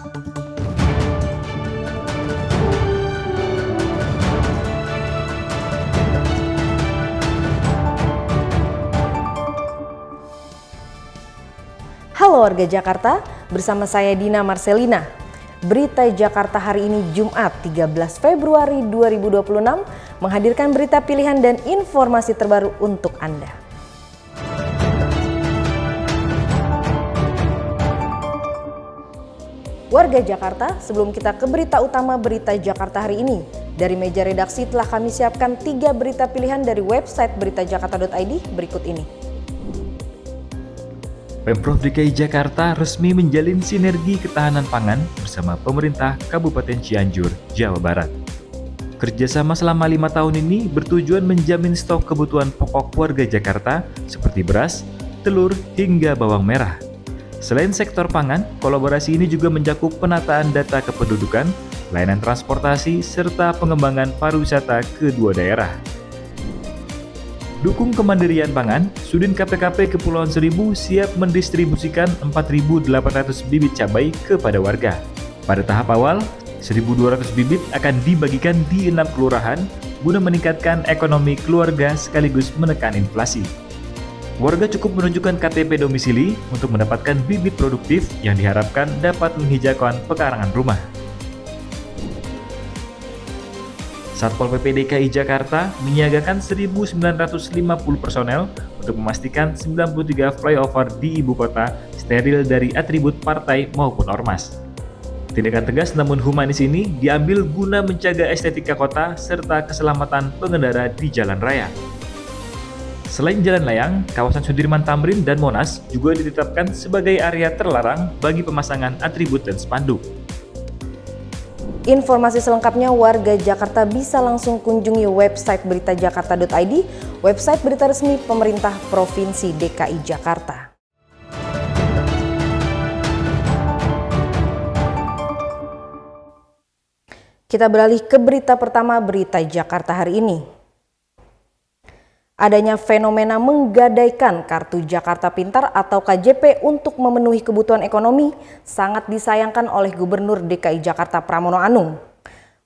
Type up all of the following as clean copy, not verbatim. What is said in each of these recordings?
Halo warga Jakarta, bersama saya Dina Marcelina. Berita Jakarta hari ini Jumat 13 Februari 2026 menghadirkan berita pilihan dan informasi terbaru untuk Anda. Warga Jakarta, sebelum kita ke berita utama berita Jakarta hari ini, dari meja redaksi telah kami siapkan 3 berita pilihan dari website beritajakarta.id berikut ini. Pemprov DKI Jakarta resmi menjalin sinergi ketahanan pangan bersama pemerintah Kabupaten Cianjur, Jawa Barat. Kerjasama selama 5 tahun ini bertujuan menjamin stok kebutuhan pokok warga Jakarta seperti beras, telur, hingga bawang merah. Selain sektor pangan, kolaborasi ini juga mencakup penataan data kependudukan, layanan transportasi, serta pengembangan pariwisata kedua daerah. Dukung kemandirian pangan, Sudin KPKP Kepulauan Seribu siap mendistribusikan 4.800 bibit cabai kepada warga. Pada tahap awal, 1.200 bibit akan dibagikan di 6 kelurahan guna meningkatkan ekonomi keluarga sekaligus menekan inflasi. Warga cukup menunjukkan KTP domisili untuk mendapatkan bibit produktif yang diharapkan dapat menghijaukan pekarangan rumah. Satpol PP DKI Jakarta menyiagakan 1.950 personel untuk memastikan 93 flyover di ibu kota steril dari atribut partai maupun ormas. Tindakan tegas namun humanis ini diambil guna menjaga estetika kota serta keselamatan pengendara di jalan raya. Selain jalan layang, kawasan Sudirman Tamrin dan Monas juga ditetapkan sebagai area terlarang bagi pemasangan atribut dan spanduk. Informasi selengkapnya warga Jakarta bisa langsung kunjungi website beritajakarta.id, website berita resmi pemerintah Provinsi DKI Jakarta. Kita beralih ke berita pertama berita Jakarta hari ini. Adanya fenomena menggadaikan Kartu Jakarta Pintar atau KJP untuk memenuhi kebutuhan ekonomi sangat disayangkan oleh Gubernur DKI Jakarta Pramono Anung.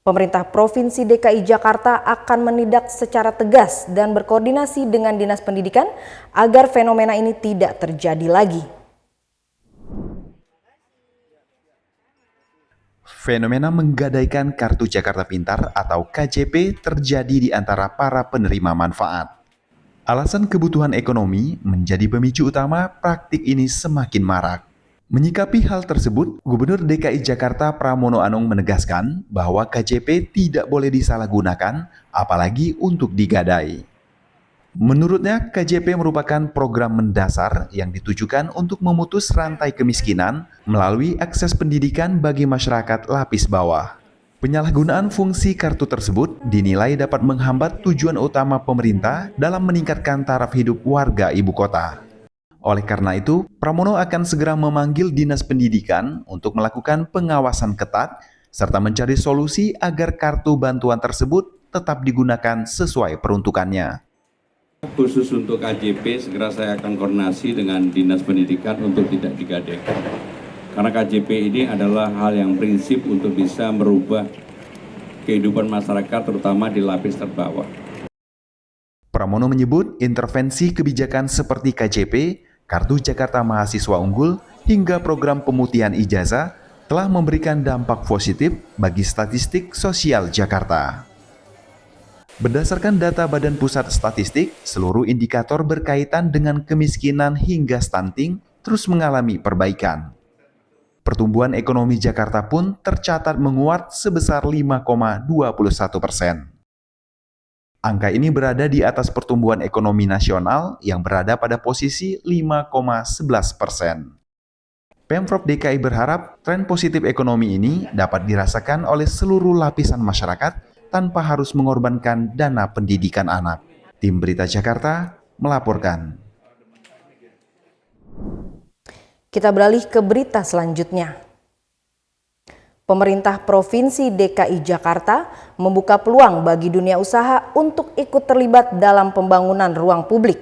Pemerintah Provinsi DKI Jakarta akan menindak secara tegas dan berkoordinasi dengan Dinas Pendidikan agar fenomena ini tidak terjadi lagi. Fenomena menggadaikan Kartu Jakarta Pintar atau KJP terjadi di antara para penerima manfaat. Alasan kebutuhan ekonomi menjadi pemicu utama praktik ini semakin marak. Menyikapi hal tersebut, Gubernur DKI Jakarta Pramono Anung menegaskan bahwa KJP tidak boleh disalahgunakan, apalagi untuk digadai. Menurutnya, KJP merupakan program mendasar yang ditujukan untuk memutus rantai kemiskinan melalui akses pendidikan bagi masyarakat lapis bawah. Penyalahgunaan fungsi kartu tersebut dinilai dapat menghambat tujuan utama pemerintah dalam meningkatkan taraf hidup warga ibu kota. Oleh karena itu, Pramono akan segera memanggil Dinas Pendidikan untuk melakukan pengawasan ketat serta mencari solusi agar kartu bantuan tersebut tetap digunakan sesuai peruntukannya. Khusus untuk KJP, segera saya akan koordinasi dengan Dinas Pendidikan untuk tidak digadaikan. Karena KJP ini adalah hal yang prinsip untuk bisa merubah kehidupan masyarakat terutama di lapis terbawah. Pramono menyebut intervensi kebijakan seperti KJP, Kartu Jakarta Mahasiswa Unggul, hingga program pemutihan ijazah telah memberikan dampak positif bagi statistik sosial Jakarta. Berdasarkan data Badan Pusat Statistik, seluruh indikator berkaitan dengan kemiskinan hingga stunting terus mengalami perbaikan. Pertumbuhan ekonomi Jakarta pun tercatat menguat sebesar 5,21%. Angka ini berada di atas pertumbuhan ekonomi nasional yang berada pada posisi 5,11%. Pemprov DKI berharap tren positif ekonomi ini dapat dirasakan oleh seluruh lapisan masyarakat tanpa harus mengorbankan dana pendidikan anak. Tim Berita Jakarta melaporkan. Kita beralih ke berita selanjutnya. Pemerintah Provinsi DKI Jakarta membuka peluang bagi dunia usaha untuk ikut terlibat dalam pembangunan ruang publik.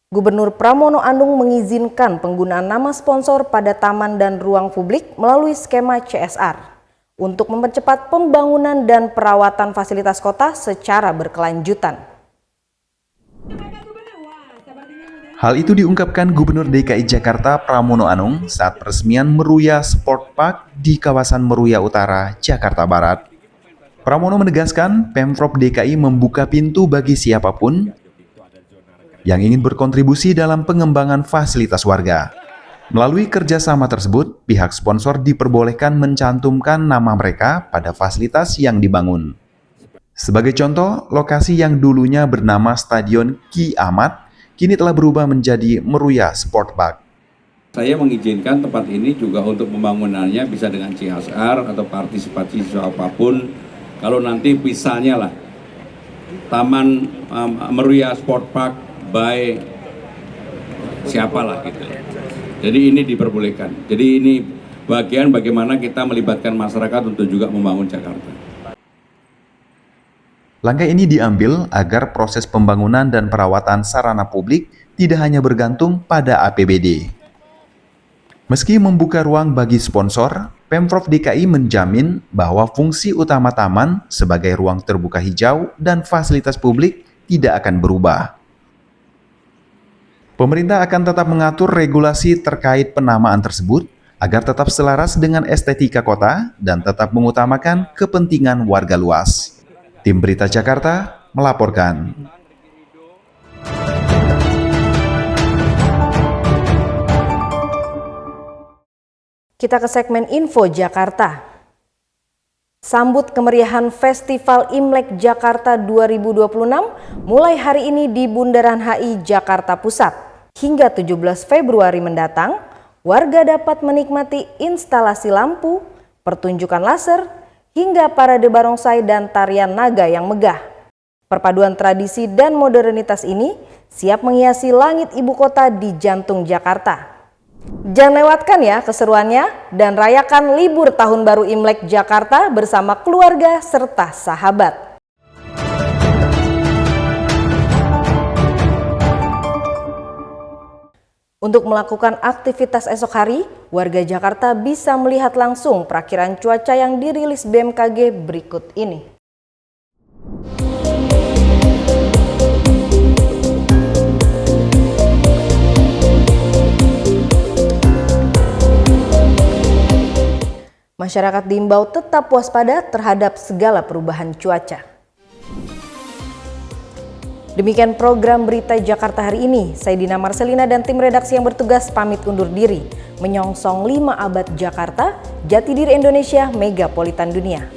Gubernur Pramono Anung mengizinkan penggunaan nama sponsor pada taman dan ruang publik melalui skema CSR untuk mempercepat pembangunan dan perawatan fasilitas kota secara berkelanjutan. Hal itu diungkapkan Gubernur DKI Jakarta Pramono Anung saat peresmian Meruya Sport Park di kawasan Meruya Utara, Jakarta Barat. Pramono menegaskan Pemprov DKI membuka pintu bagi siapapun yang ingin berkontribusi dalam pengembangan fasilitas warga. Melalui kerjasama tersebut, pihak sponsor diperbolehkan mencantumkan nama mereka pada fasilitas yang dibangun. Sebagai contoh, lokasi yang dulunya bernama Stadion Ki Ahmad kini telah berubah menjadi Meruya Sport Park. Saya mengizinkan tempat ini juga untuk pembangunannya bisa dengan CSR atau partisipasi siapapun. Kalau nanti misalnya lah, Taman Meruya Sport Park by siapalah gitu. Jadi ini diperbolehkan. Jadi ini bagian bagaimana kita melibatkan masyarakat untuk juga membangun Jakarta. Langkah ini diambil agar proses pembangunan dan perawatan sarana publik tidak hanya bergantung pada APBD. Meski membuka ruang bagi sponsor, Pemprov DKI menjamin bahwa fungsi utama taman sebagai ruang terbuka hijau dan fasilitas publik tidak akan berubah. Pemerintah akan tetap mengatur regulasi terkait penamaan tersebut agar tetap selaras dengan estetika kota dan tetap mengutamakan kepentingan warga luas. Tim Berita Jakarta melaporkan. Kita ke segmen Info Jakarta. Sambut kemeriahan Festival Imlek Jakarta 2026 mulai hari ini di Bundaran HI Jakarta Pusat. Hingga 17 Februari mendatang, warga dapat menikmati instalasi lampu, pertunjukan laser, hingga parade barongsai dan tarian naga yang megah. Perpaduan tradisi dan modernitas ini siap menghiasi langit ibu kota di jantung Jakarta. Jangan lewatkan ya keseruannya dan rayakan libur Tahun Baru Imlek Jakarta bersama keluarga serta sahabat. Untuk melakukan aktivitas esok hari, warga Jakarta bisa melihat langsung perakiran cuaca yang dirilis BMKG berikut ini. Masyarakat diimbau tetap waspada terhadap segala perubahan cuaca. Demikian program Berita Jakarta hari ini. Saya Dina Marcelina dan tim redaksi yang bertugas pamit undur diri. Menyongsong 5 abad Jakarta, jati diri Indonesia, megapolitan dunia.